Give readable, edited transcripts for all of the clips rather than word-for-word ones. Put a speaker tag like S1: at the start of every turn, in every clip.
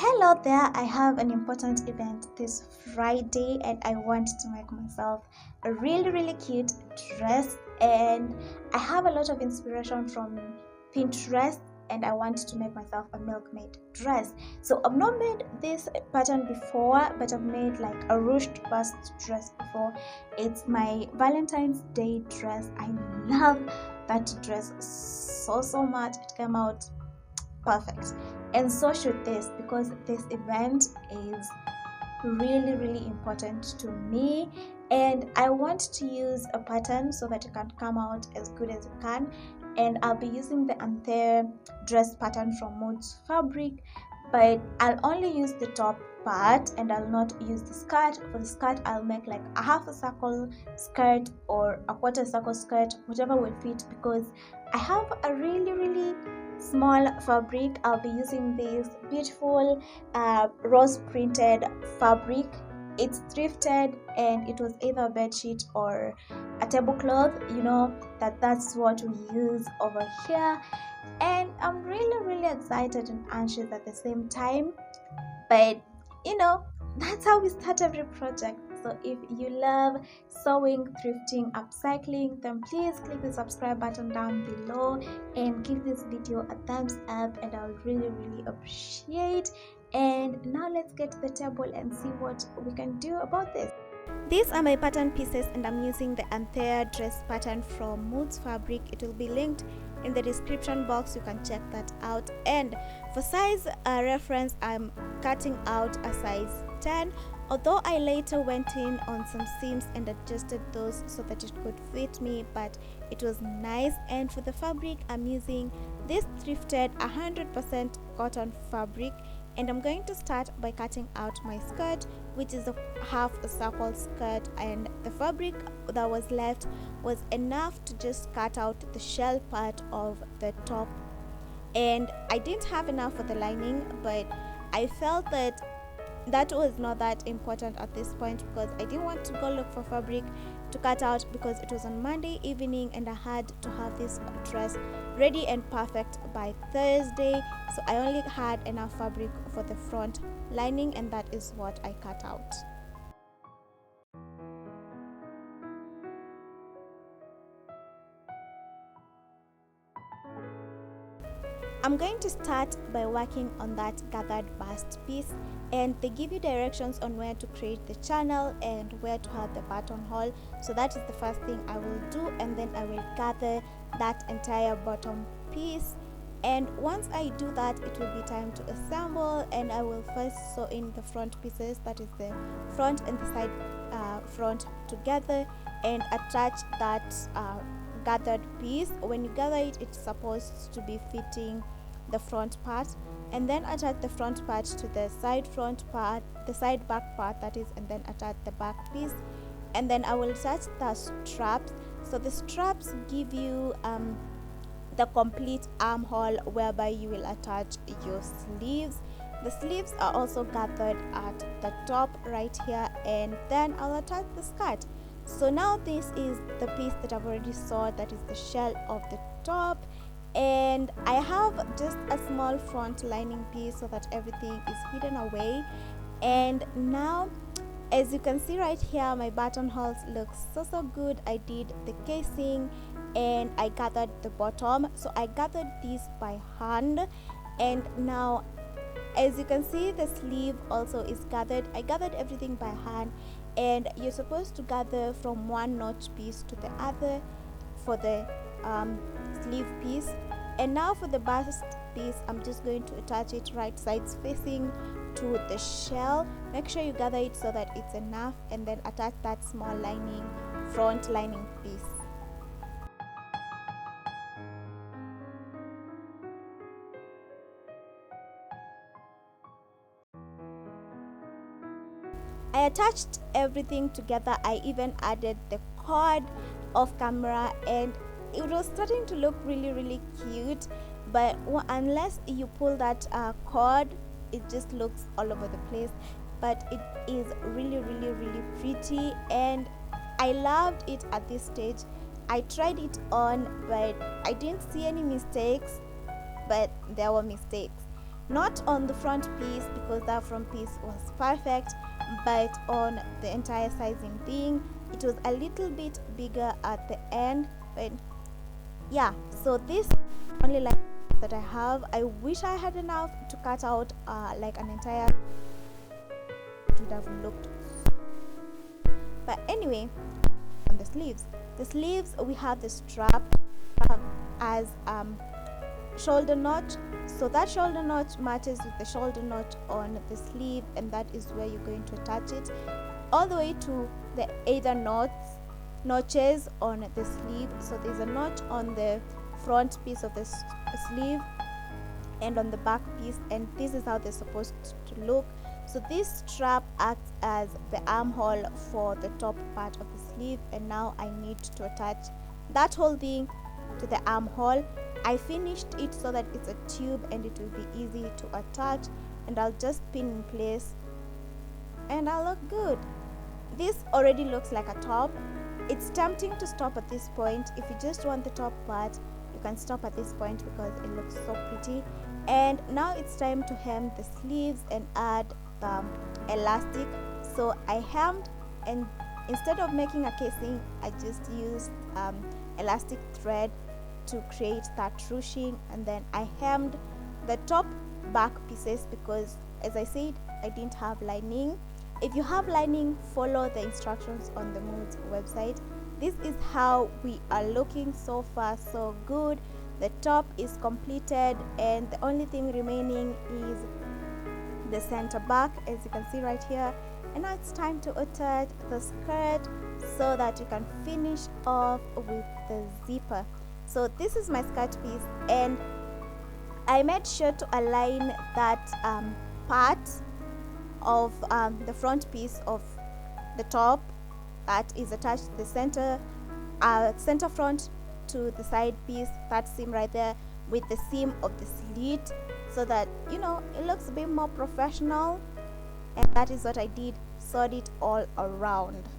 S1: Hello there, I have an important event this Friday and I want to make myself a really cute dress, and I have a lot of inspiration from Pinterest and I want to make myself a milkmaid dress. So I've not made this pattern before, but I've made like a ruched bust dress before. It's my Valentine's Day dress. I love that dress so much. It came out perfect, and so should this, because this event is really important to me and I want to use a pattern so that it can come out as good as it can. And I'll be using the Anthea Dress Pattern from Moods fabric, but I'll only use the top part and I'll not use the skirt. For the skirt, I'll make like a half a circle skirt or a quarter circle skirt, whichever will fit, because I have a really small fabric. I'll be using this beautiful rose printed fabric. It's thrifted and it was either a bed sheet or a tablecloth. You know that's what we use over here, and I'm really excited and anxious at the same time. But that's how we start every project. So if you love sewing, thrifting, upcycling, then please click the subscribe button down below and give this video a thumbs up, and I'll really appreciate. And now let's get to the table and see what we can do about this. These are my pattern pieces and I'm using the Anthea Dress Pattern from Moods fabric. It will be linked in the description box, you can check that out. And for size reference, I'm cutting out a size 10, although I later went in on some seams and adjusted those so that it could fit me, but it was nice. And for the fabric, I'm using this thrifted 100% cotton fabric, and I'm going to start by cutting out my skirt, which is a half a circle skirt, and the fabric that was left was enough to just cut out the shell part of the top. And I didn't have enough for the lining, but I felt that was not that important at this point, because I didn't want to go look for fabric to cut out, because it was on Monday evening and I had to have this dress ready and perfect by Thursday. So I only had enough fabric for the front lining, and that is what I cut out. I'm going to start by working on that gathered bust piece, and they give you directions on where to create the channel and where to have the buttonhole. So that is the first thing I will do, and then I will gather that entire bottom piece. And once I do that, it will be time to assemble, and I will first sew in the front pieces, that is the front and the side front together, and attach that gathered piece. When you gather it, it's supposed to be fitting the front part, and then attach the front part to the side front part, the side back part, that is, and then attach the back piece. And then I will attach the straps. So the straps give you the complete armhole, whereby you will attach your sleeves. The sleeves are also gathered at the top right here, and then I'll attach the skirt. So now this is the piece that I've already sewed, that is the shell of the top, and I have just a small front lining piece so that everything is hidden away. And now, as you can see right here, my buttonholes look so good. I did the casing and I gathered the bottom, so I gathered these by hand. And now, as you can see, the sleeve also is gathered. I gathered everything by hand, and you're supposed to gather from one notch piece to the other for the sleeve piece. And now for the bust piece, I'm just going to attach it right sides facing to the shell. Make sure you gather it so that it's enough, and then attach that small lining, front lining piece. I attached everything together. I even added the cord off camera, and it was starting to look really cute, but unless you pull that cord, it just looks all over the place. But it is really pretty, and I loved it at this stage. I tried it on, but I didn't see any mistakes, but there were mistakes. not on the front piece because that front piece was perfect, but on the entire sizing thing. It was a little bit bigger at the end, but yeah, so this only like that I have. I wish I had enough to cut out like an entire, it would have looked, but anyway. On the sleeves we have the strap as shoulder notch, so that shoulder notch matches with the shoulder notch on the sleeve, and that is where you're going to attach it all the way to the either notches on the sleeve. So there's a notch on the front piece of the sleeve and on the back piece, and this is how they're supposed to look. So this strap acts as the armhole for the top part of the sleeve, and now I need to attach that whole thing to the armhole. I finished it so that it's a tube and it will be easy to attach, and I'll just pin in place and I'll look good. This already looks like a top. It's tempting to stop at this point. If you just want the top part, you can stop at this point because it looks so pretty. And now it's time to hem the sleeves and add the elastic. So I hemmed, and instead of making a casing, I just used elastic thread to create that ruching, and then I hemmed the top back pieces because, as I said, I didn't have lining. If you have lining, follow the instructions on the Moods website. This is how we are looking so far, so good. The top is completed, and the only thing remaining is the center back, as you can see right here. And now it's time to attach the skirt so that you can finish off with the zipper. So this is my skirt piece, and I made sure to align that part of the front piece of the top that is attached to the center front to the side piece, that seam right there, with the seam of the slit, so that, you know, it looks a bit more professional. And that is what I did, sewed it all around.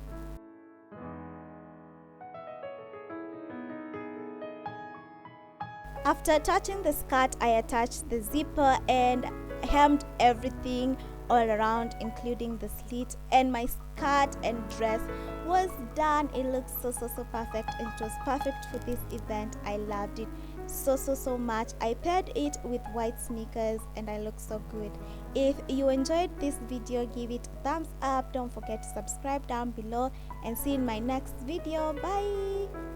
S1: After attaching the skirt, I attached the zipper and hemmed everything all around, including the slit, and my skirt and dress was done. It looked so perfect, and it was perfect for this event. I loved it so much. I paired it with white sneakers and I look so good. If you enjoyed this video, give it a thumbs up. Don't forget to subscribe down below, and see you in my next video. Bye.